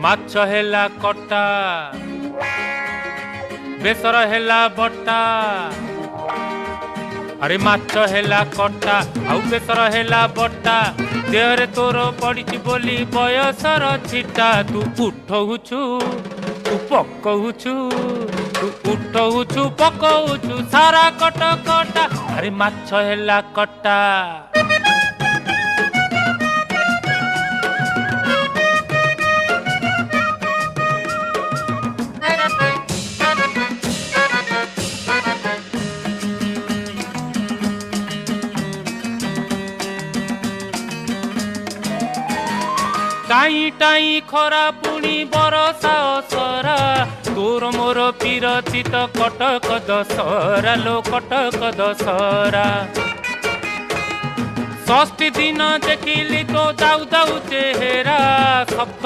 ମାଛ ହେଲା କଟା ବେସର ହେଲା ବଟା ଆରେ ମାଛ ହେଲା କଟା ଆଉ ବେସର ହେଲା ବଟା ଦେହରେ ତୋର ପଡ଼ିଛି ବୋଲି ବୟସର ଛିଟା ତୁ ଉଠଉଛୁ ତୁ ପକଉଛୁ ତୁ ଉଠଉଛୁ ପକଉଛୁ ସାରା କଟ କଟା ଆରେ ମାଛ ହେଲା କଟା टाई टाई खरा पुणी बरसा असरा तोर मोर पीरती तो कटक दशहरा लो कटक दशहरा षष्ठी दिन देखिली तो दाऊ दाऊ चेहरा सब